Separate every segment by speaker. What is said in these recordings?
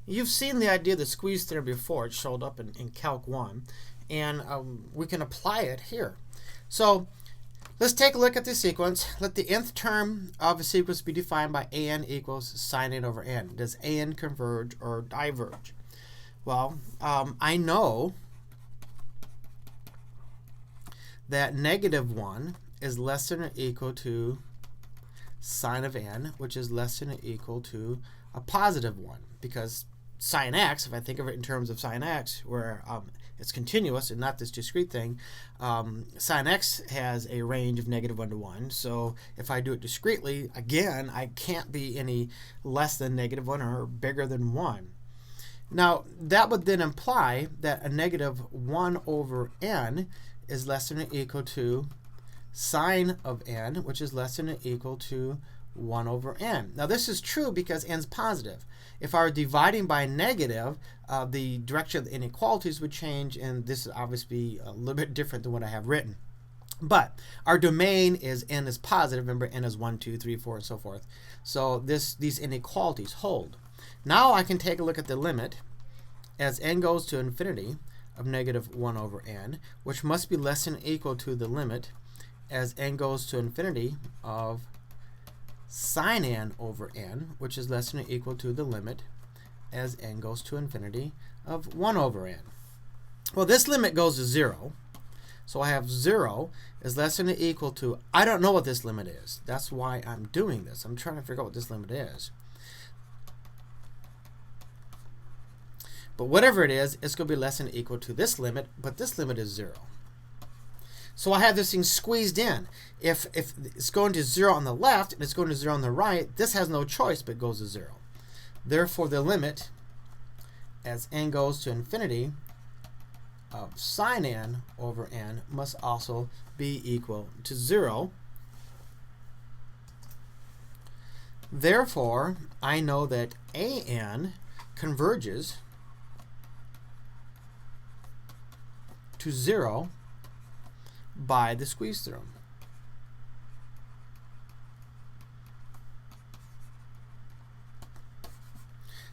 Speaker 1: You've seen the idea of the squeeze theorem before. It showed up in Calc 1, and we can apply it here. So let's take a look at the sequence. Let the nth term of a sequence be defined by an equals sine n over n. Does an converge or diverge? Well, I know that -1 is less than or equal to sine of n, which is less than or equal to a positive 1, because sine x, if I think of it in terms of sine x, where it's continuous and not this discrete thing, sine x has a range of -1 to 1. So if I do it discretely, again, I can't be any less than -1 or bigger than 1. Now, that would then imply that a -1 over n is less than or equal to sine of n, which is less than or equal to 1 over n. Now, this is true because n is positive. If I were dividing by negative, the direction of the inequalities would change, and this would obviously be a little bit different than what I have written. But our domain is n is positive. Remember, n is 1, 2, 3, 4, and so forth. So these inequalities hold. Now I can take a look at the limit as n goes to infinity of -1 over n, which must be less than or equal to the limit as n goes to infinity of sine n over n, which is less than or equal to the limit as n goes to infinity of 1 over n. Well, this limit goes to 0, so I have 0 is less than or equal to, I don't know what this limit is. That's why I'm doing this. I'm trying to figure out what this limit is. But whatever it is, it's going to be less than or equal to this limit, but this limit is 0. So I have this thing squeezed in. If it's going to 0 on the left and it's going to 0 on the right, this has no choice but goes to 0. Therefore, the limit as n goes to infinity of sine n over n must also be equal to 0. Therefore, I know that an converges to 0 by the squeeze theorem.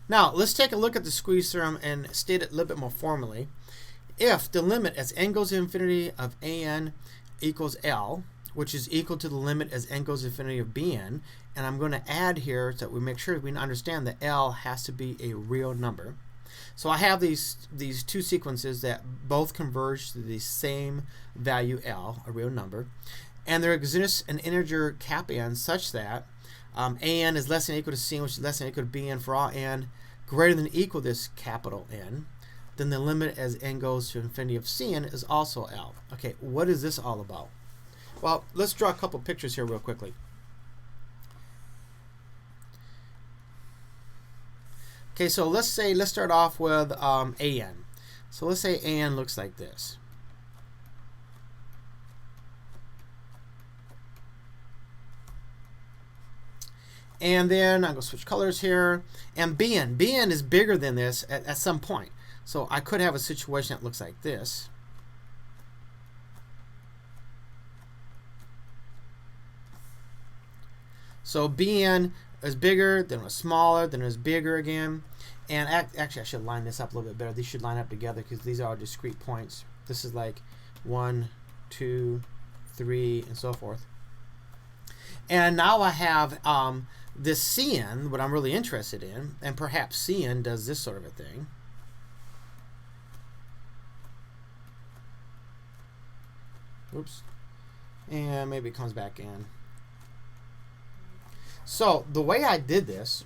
Speaker 1: Now, let's take a look at the squeeze theorem and state it a little bit more formally. If the limit as n goes to infinity of an equals L, which is equal to the limit as n goes to infinity of Bn, and I'm going to add here so that we make sure we understand that L has to be a real number. So I have these two sequences that both converge to the same value L, a real number, and there exists an integer cap n such that an is less than or equal to c, which is less than or equal to bn for all n greater than or equal to this capital N. Then the limit as n goes to infinity of cn is also L. Okay, what is this all about? Well, let's draw a couple pictures here real quickly. Okay, so let's start off with an. So let's say an looks like this. And then I'm going to switch colors here. And Bn is bigger than this at some point. So I could have a situation that looks like this. So Bn is bigger, then it was smaller, then it was bigger again. And actually, I should line this up a little bit better. These should line up together because these are discrete points. This is like 1, 2, 3, and so forth. And now I have this Cn, what I'm really interested in, and perhaps Cn does this sort of a thing. Oops. And maybe it comes back in. So the way I did this,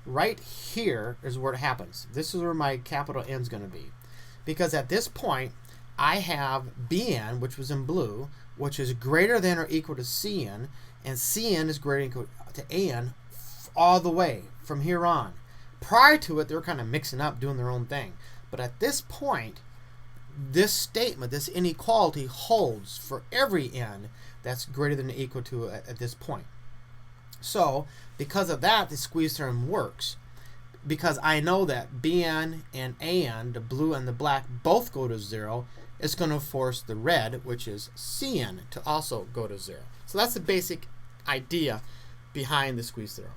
Speaker 1: right here is where it happens. This is where my capital N is going to be. Because at this point, I have Bn, which was in blue, which is greater than or equal to Cn, and Cn is greater than or equal to An all the way from here on. Prior to it, they were kind of mixing up, doing their own thing. But at this point, this statement, this inequality holds for every n that's greater than or equal to at this point. So, because of that, the squeeze theorem works. Because I know that Bn and An, the blue and the black, both go to 0, it's going to force the red, which is Cn, to also go to 0. So that's the basic idea behind the squeeze theorem.